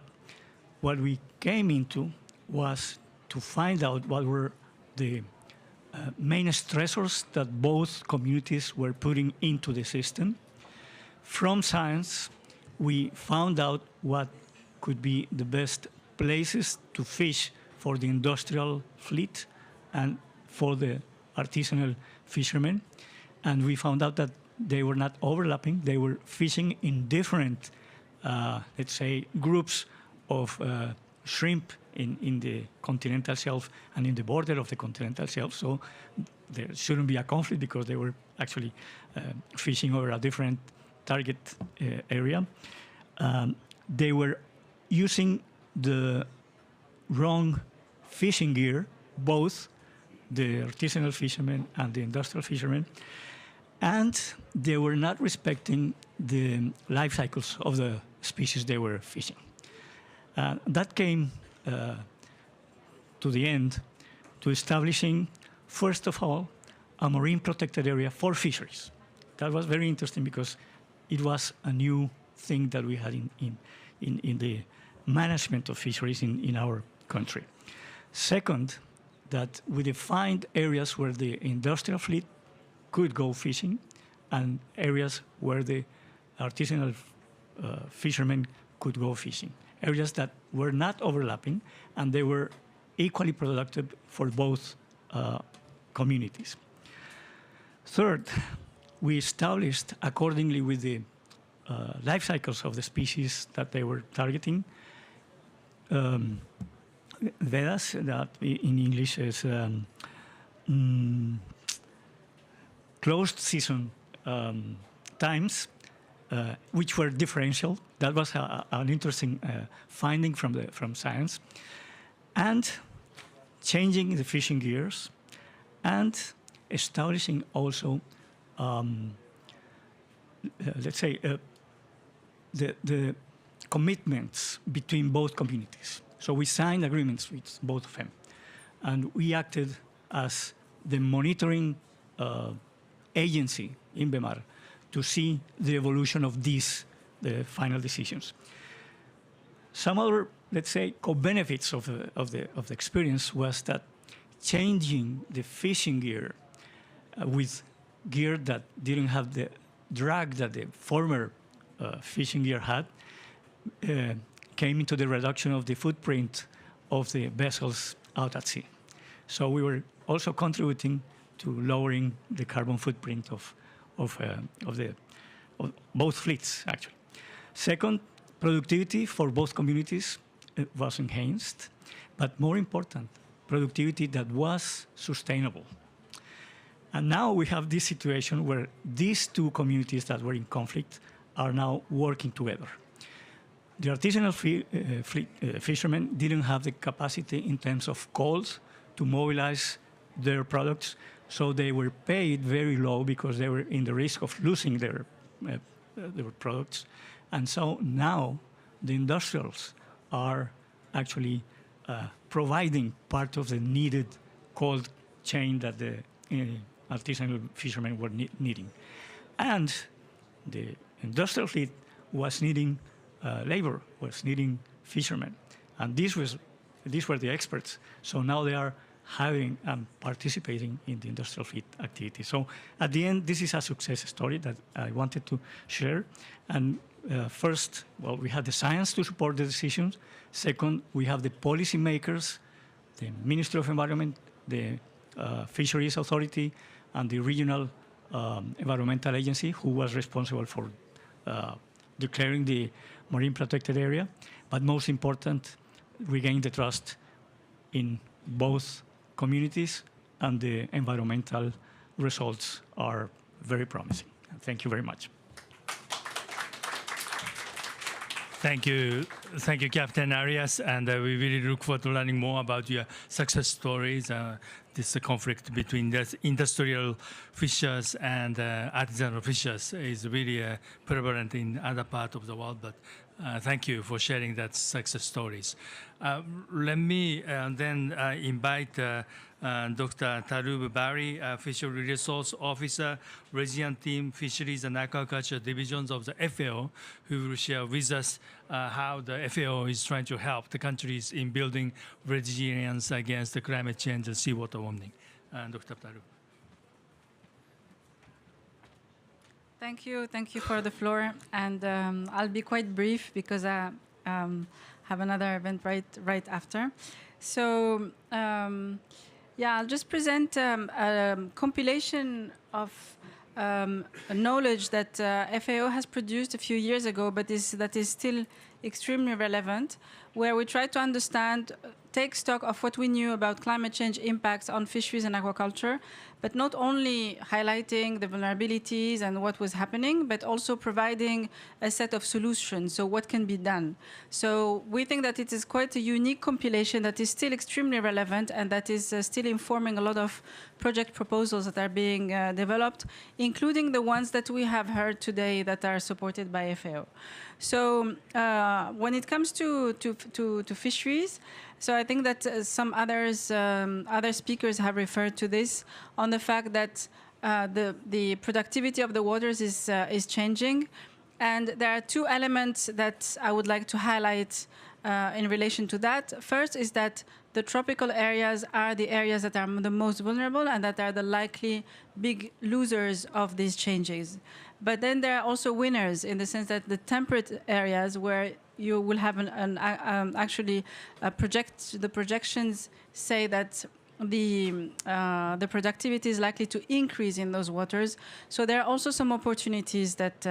what we came into was to find out what were the main stressors that both communities were putting into the system. From science, we found out what could be the best places to fish for the industrial fleet and for the artisanal fishermen. And we found out that they were not overlapping. They were fishing in different, let's say, groups of shrimp in the continental shelf and in the border of the continental shelf. So there shouldn't be a conflict because they were actually fishing over a different target area. They were using the wrong fishing gear, both the artisanal fishermen and the industrial fishermen, and they were not respecting the life cycles of the species they were fishing. That came to the end to establishing, first of all, a marine protected area for fisheries. That was very interesting because it was a new thing that we had in the management of fisheries in our country. Second, that we defined areas where the industrial fleet could go fishing and areas where the artisanal fishermen could go fishing. Areas that were not overlapping and they were equally productive for both communities. Third, we established, accordingly with the life cycles of the species that they were targeting, Vedas, that in English is closed season times which were differential. That was an interesting finding from science. And changing the fishing gears and establishing also, let's say, the commitments between both communities. So we signed agreements with both of them. And we acted as the monitoring agency, INVEMAR, to see the evolution of these, the final decisions. Some other, let's say, co-benefits of the experience was that changing the fishing gear with gear that didn't have the drag that the former fishing gear had came into the reduction of the footprint of the vessels out at sea. So we were also contributing to lowering the carbon footprint of both fleets, actually. Second, productivity for both communities was enhanced, but more important, productivity that was sustainable. And now we have this situation where these two communities that were in conflict are now working together. The artisanal fishermen didn't have the capacity in terms of calls to mobilize their products, so they were paid very low because they were in the risk of losing their products. And so now the industrials are actually providing part of the needed cold chain that the artisanal fishermen were needing. And the industrial fleet was needing labor, was needing fishermen. And these were the experts. So now they are having and participating in the industrial fleet activity. So at the end, this is a success story that I wanted to share. And first, well, we have the science to support the decisions. Second, we have the policy makers, the Ministry of Environment, the Fisheries Authority, and the regional environmental agency who was responsible for declaring the marine protected area. But most important, regain the trust in both communities, and the environmental results are very promising. Thank you very much. Thank you, Captain Arias, and we really look forward to learning more about your success stories. This conflict between the industrial fishers and artisanal fishers is really prevalent in other parts of the world, but thank you for sharing that success stories. Let me then invite Dr. Tarub Bari, Fishery Resource Officer, Resilient Team, Fisheries and Aquaculture Divisions of the FAO, who will share with us how the FAO is trying to help the countries in building resilience against the climate change and seawater warming. Dr. Tarub. Thank you for the floor, and I'll be quite brief because I have another event right after. So yeah, I'll just present a compilation of knowledge that FAO has produced a few years ago, but that is still extremely relevant, where we try to understand, take stock of what we knew about climate change impacts on fisheries and aquaculture, but not only highlighting the vulnerabilities and what was happening, but also providing a set of solutions, so what can be done. So we think that it is quite a unique compilation that is still extremely relevant and that is still informing a lot of project proposals that are being developed, including the ones that we have heard today that are supported by FAO. So when it comes to fisheries, so I think that some other speakers have referred to this, on the fact that the productivity of the waters is changing. And there are two elements that I would like to highlight in relation to that. First is that the tropical areas are the areas that are the most vulnerable and that are the likely big losers of these changes. But then there are also winners in the sense that the temperate areas where you will have the projections say that the productivity is likely to increase in those waters. So there are also some opportunities that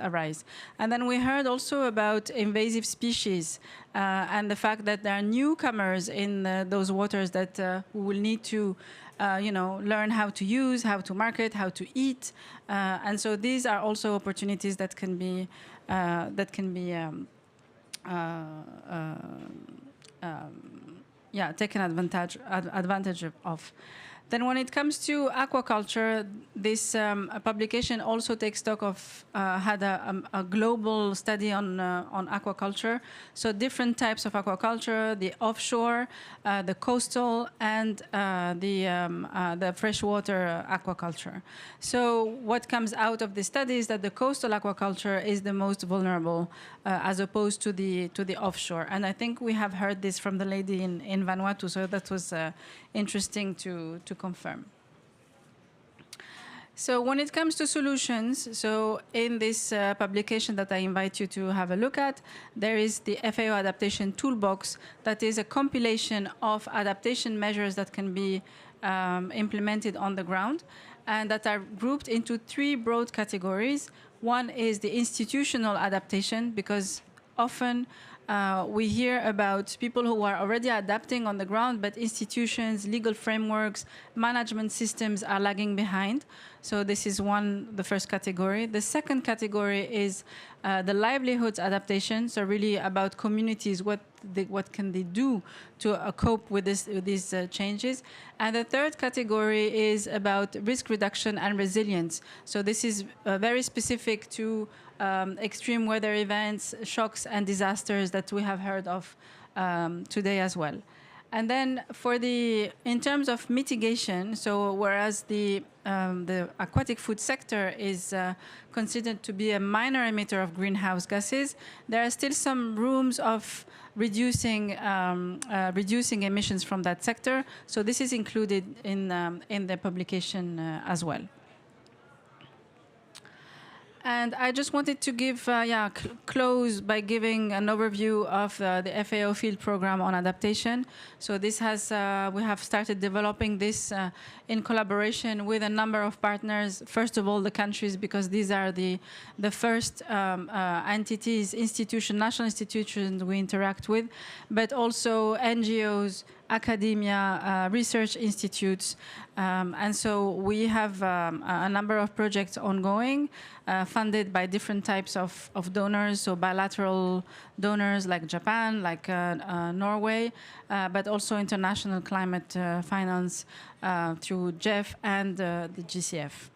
arise. And then we heard also about invasive species and the fact that there are newcomers in those waters that we will need to learn how to use, how to market, how to eat. And so these are also opportunities that can be taken advantage of. Then when it comes to aquaculture, this publication also takes stock of, had a global study on aquaculture. So different types of aquaculture, the offshore, the coastal, and the freshwater aquaculture. So what comes out of the study is that the coastal aquaculture is the most vulnerable as opposed to the offshore. And I think we have heard this from the lady in Vanuatu, so that was interesting to confirm. So when it comes to solutions, so in this publication that I invite you to have a look at, there is the FAO Adaptation Toolbox that is a compilation of adaptation measures that can be implemented on the ground and that are grouped into 3 broad categories. One is the institutional adaptation, because often we hear about people who are already adapting on the ground, but institutions, legal frameworks, management systems are lagging behind. So this is the first category. The second category is the livelihoods adaptation, so really about communities, what can they do to cope with these changes. And the third category is about risk reduction and resilience. So this is very specific to extreme weather events, shocks, and disasters that we have heard of today as well. And then in terms of mitigation, so whereas the aquatic food sector is considered to be a minor emitter of greenhouse gases, there are still some rooms of reducing emissions from that sector. So this is included in the publication as well. And I just wanted to give, close by giving an overview of the FAO field program on adaptation. So this we have started developing this in collaboration with a number of partners. First of all, the countries, because these are the first entities, national institutions we interact with, but also NGOs, academia, research institutes. And so we have a number of projects ongoing, funded by different types of donors, so bilateral donors like Japan, like Norway, but also international climate finance through GEF and the GCF.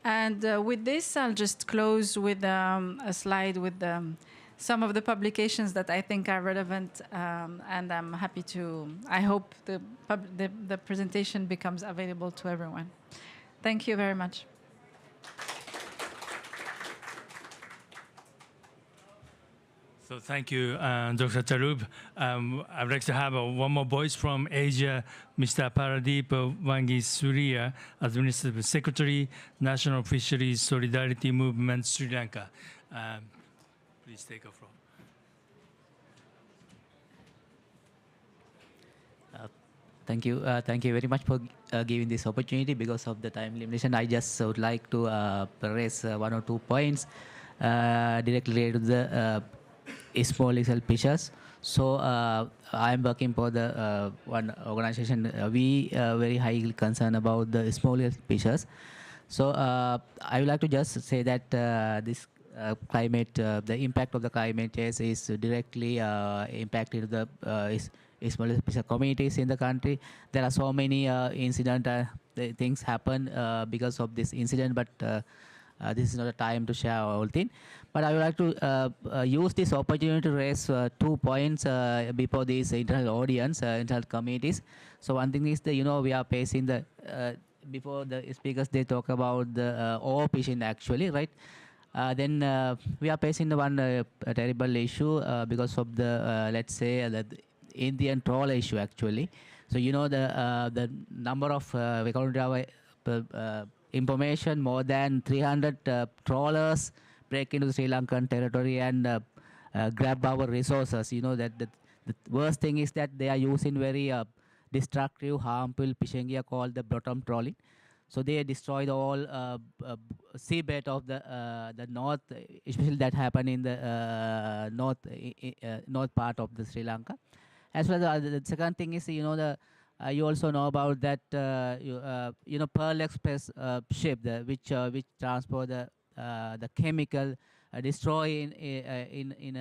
And with this, I'll just close with a slide with some of the publications that I think are relevant, and I'm happy to, I hope the presentation becomes available to everyone. Thank you very much. So thank you, Dr. Taroub. I'd like to have one more voice from Asia, Mr. Paradeep Vangi-Surya, Administrative Secretary, National Fisheries Solidarity Movement, Sri Lanka. Please take a floor. Thank you. Thank you very much for giving this opportunity. Because of the time limitation, I just would like to raise 1 or 2 points directly related to the small lethal fishes. So I'm working for the one organization. We are very highly concerned about the small lethal fishes. So I would like to just say that this climate, the impact of the climate change is directly impacted the small fisher communities in the country. There are so many things happen because of this incident, but this is not a time to share all thing. But I would like to use this opportunity to raise 2 points before this internal audience, internal committees. So one thing is that, we are facing the, before the speakers, they talk about the overfishing actually, right? Then we are facing the one terrible issue because of the, let's say, the Indian trawl issue actually. So, the number of, we can't have information, more than 300 trawlers break into the Sri Lankan territory and grab our resources. That the worst thing is that they are using very destructive, harmful fishing gear called the bottom trawling. So they destroy the whole seabed of the north, especially that happened in the north part of the Sri Lanka. As well as the second thing is, you also know about that Pearl Express ship, which transport the chemical destroy in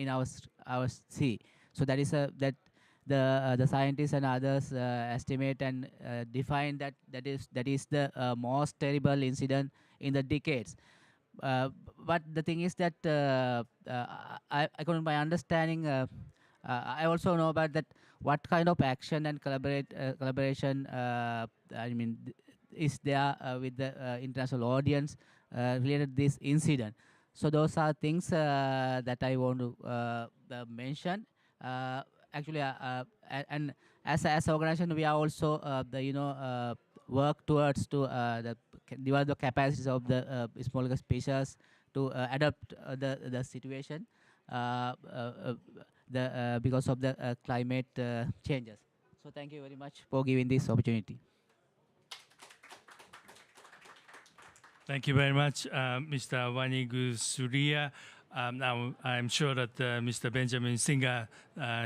our sea. So that is that the scientists and others estimate and define that is the most terrible incident in the decades. But the thing is that according to my understanding, I also know about that what kind of action and collaboration is there with the international audience related to this incident. So those are things that I want to mention. Actually, and as an organization, we are also work towards to develop the capacities of the small species to adapt the situation because of the climate changes. So thank you very much for giving this opportunity. Thank you very much, Mr. Wanigu Surya. Now, I'm sure that Mr. Benjamin Singer,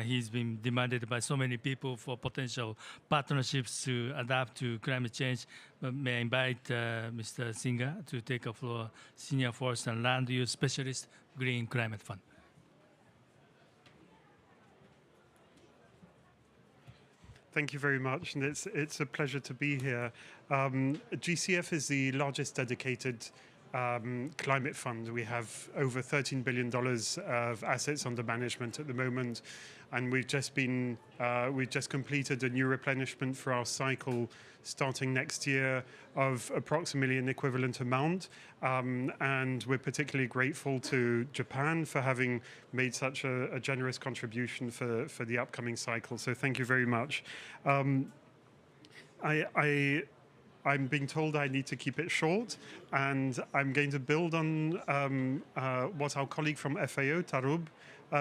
he's been demanded by so many people for potential partnerships to adapt to climate change. But may I invite Mr. Singer to take a floor, Senior Forest and Land Use Specialist, Green Climate Fund. Thank you very much, and it's a pleasure to be here. GCF is the largest dedicated climate fund. We have over $13 billion of assets under management at the moment, and we've just completed a new replenishment for our cycle starting next year of approximately an equivalent amount. And we're particularly grateful to Japan for having made such a generous contribution for the upcoming cycle. So thank you very much. I'm being told I need to keep it short, and I'm going to build on what our colleague from FAO, Tarub,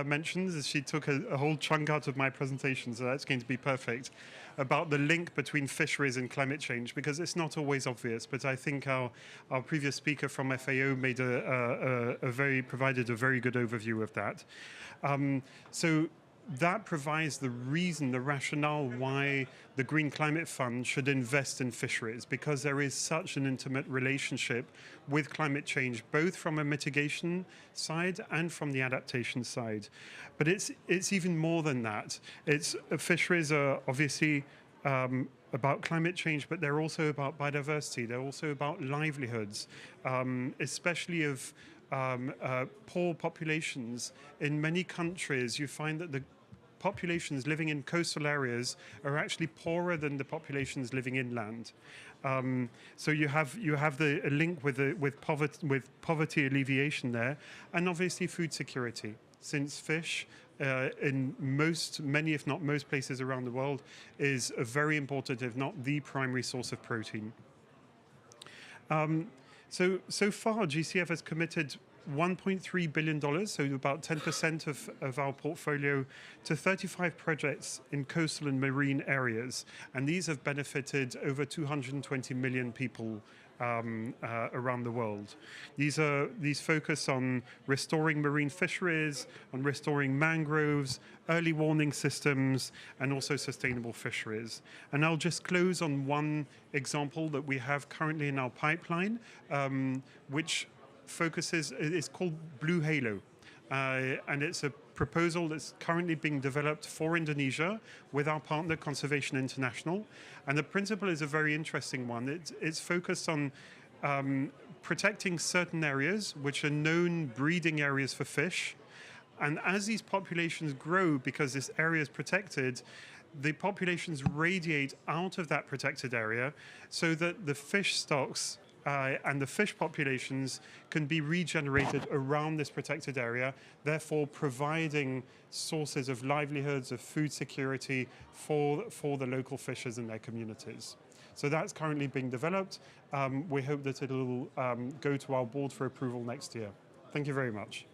mentioned. She took a whole chunk out of my presentation, so that's going to be perfect, about the link between fisheries and climate change, because it's not always obvious, but I think our previous speaker from FAO made provided a very good overview of that. So that provides the reason, the rationale why the Green Climate Fund should invest in fisheries, because there is such an intimate relationship with climate change, both from a mitigation side and from the adaptation side. But it's even more than that. Fisheries are obviously about climate change, but they're also about biodiversity. They're also about livelihoods, especially of poor populations. In many countries, you find that the populations living in coastal areas are actually poorer than the populations living inland. So you have a link with poverty alleviation there, and obviously food security, since fish in many if not most places around the world is a very important, if not the primary source of protein. So far, GCF has committed $1.3 billion, so about 10% of our portfolio, to 35 projects in coastal and marine areas. And these have benefited over 220 million people around the world. These focus on restoring marine fisheries, on restoring mangroves, early warning systems, and also sustainable fisheries. And I'll just close on one example that we have currently in our pipeline, which it's called Blue Halo. And it's a proposal that's currently being developed for Indonesia with our partner Conservation International. And the principle is a very interesting one. It's focused on protecting certain areas which are known breeding areas for fish. And as these populations grow, because this area is protected, the populations radiate out of that protected area so that the fish stocks and the fish populations can be regenerated around this protected area, therefore providing sources of livelihoods, of food security for the local fishers and their communities. So that's currently being developed. We hope that it'll go to our board for approval next year. Thank you very much.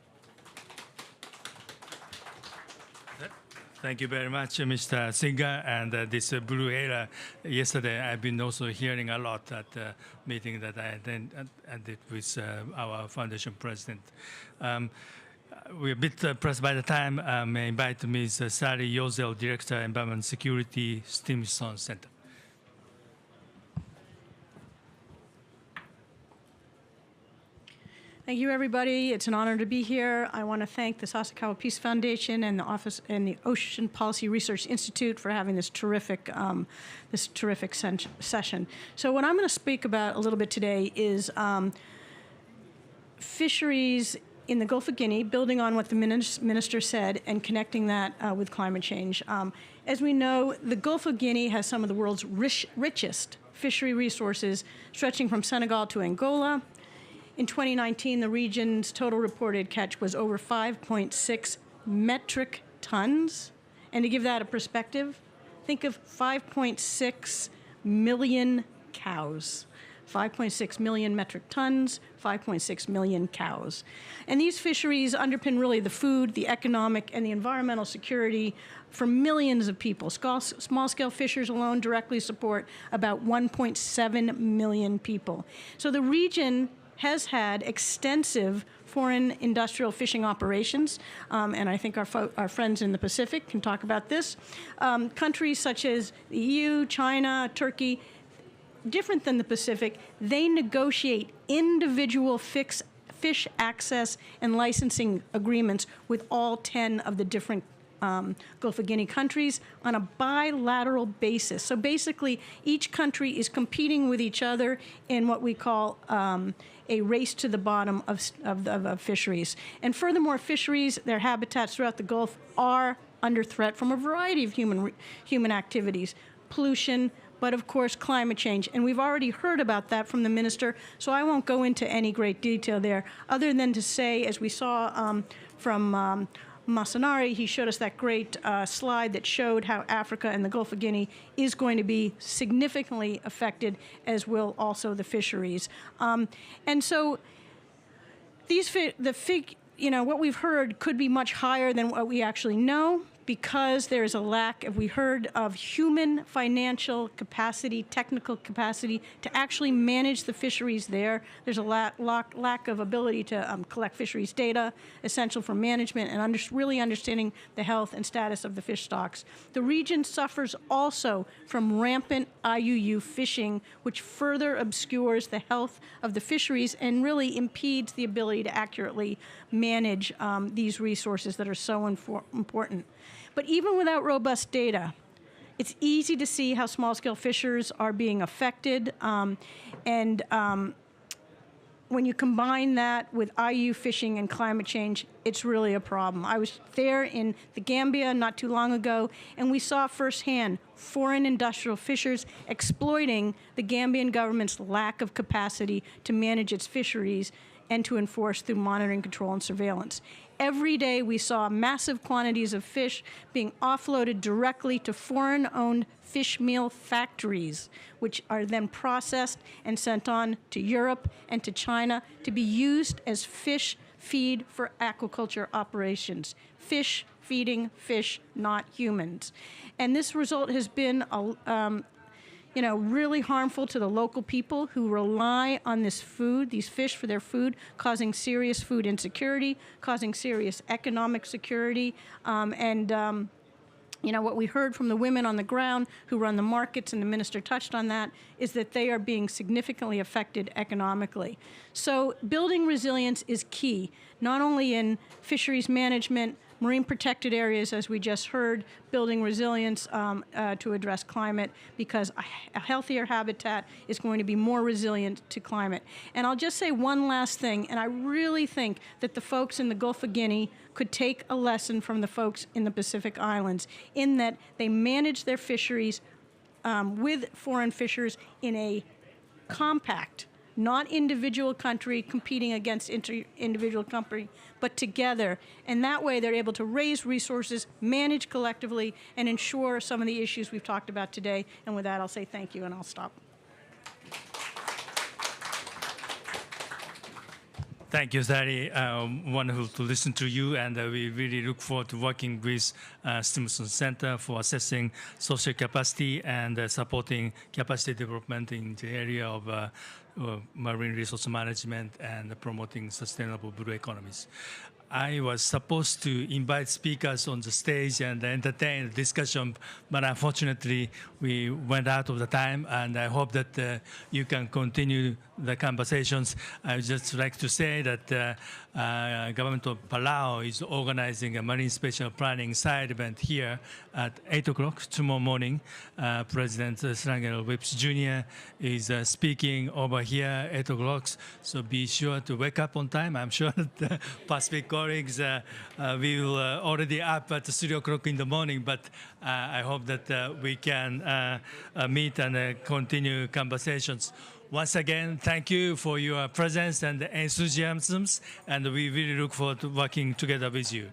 Thank you very much, Mr. Singer. And this blue area, yesterday I've been also hearing a lot at the meeting that I attended with our foundation president. We're a bit pressed by the time. May I invite Ms. Sari Yozel, Director, Environment Security, Stevenson Center. Thank you, everybody. It's an honor to be here. I want to thank the Sasakawa Peace Foundation and the Office and the Ocean Policy Research Institute for having this terrific session. So what I'm going to speak about a little bit today is fisheries in the Gulf of Guinea, building on what the minister said and connecting that with climate change. As we know, the Gulf of Guinea has some of the world's richest fishery resources, stretching from Senegal to Angola. In 2019, the region's total reported catch was over 5.6 metric tons. And to give that a perspective, think of 5.6 million cows. 5.6 million metric tons, 5.6 million cows. And these fisheries underpin really the food, the economic, and the environmental security for millions of people. Small-scale fishers alone directly support about 1.7 million people. So the region has had extensive foreign industrial fishing operations, and I think our friends in the Pacific can talk about this. Countries such as the EU, China, Turkey, different than the Pacific, they negotiate individual fish access and licensing agreements with all 10 of the different Gulf of Guinea countries on a bilateral basis. So basically, each country is competing with each other in what we call a race to the bottom of fisheries. And furthermore, fisheries, their habitats throughout the Gulf are under threat from a variety of human activities, pollution, but of course climate change. And we've already heard about that from the minister, so I won't go into any great detail there, other than to say, as we saw from Masanori, he showed us that great slide that showed how Africa and the Gulf of Guinea is going to be significantly affected, as will also the fisheries. And so what we've heard could be much higher than what we actually know, because there is a lack, we heard, of human financial capacity, technical capacity to actually manage the fisheries there. There's a lack of ability to collect fisheries data, essential for management and really understanding the health and status of the fish stocks. The region suffers also from rampant IUU fishing, which further obscures the health of the fisheries and really impedes the ability to accurately manage these resources that are so important. But even without robust data, it's easy to see how small-scale fishers are being affected. When you combine that with IU fishing and climate change, it's really a problem. I was there in the Gambia not too long ago, and we saw firsthand foreign industrial fishers exploiting the Gambian government's lack of capacity to manage its fisheries and to enforce through monitoring, control, and surveillance. Every day we saw massive quantities of fish being offloaded directly to foreign-owned fish meal factories, which are then processed and sent on to Europe and to China to be used as fish feed for aquaculture operations. Fish feeding fish, not humans. And this result has been really harmful to the local people who rely on this food, these fish for their food, causing serious food insecurity, causing serious economic security. What we heard from the women on the ground who run the markets, and the minister touched on that, is that they are being significantly affected economically. So building resilience is key, not only in fisheries management, marine protected areas, as we just heard, building resilience to address climate, because a healthier habitat is going to be more resilient to climate. And I'll just say one last thing, and I really think that the folks in the Gulf of Guinea could take a lesson from the folks in the Pacific Islands, in that they manage their fisheries with foreign fishers in a compact, not individual country competing against individual country, but together. And that way they're able to raise resources, manage collectively, and ensure some of the issues we've talked about today. And with that, I'll say thank you, and I'll stop. Thank you, Zari. Wonderful to listen to you, and we really look forward to working with Stevenson Center for assessing social capacity and supporting capacity development in the area of marine resource management and promoting sustainable blue economies. I was supposed to invite speakers on the stage and entertain the discussion, but unfortunately we went out of the time, and I hope that you can continue the conversations. I would just like to say that government of Palau is organizing a marine spatial planning side event here at 8 o'clock tomorrow morning. President Srangel Whips Jr. is speaking over here at 8 o'clock, so be sure to wake up on time. I'm sure that the Pacific colleagues will already up at 3 o'clock in the morning, but I hope that we can meet and continue conversations. Once again, thank you for your presence and enthusiasms, and we really look forward to working together with you.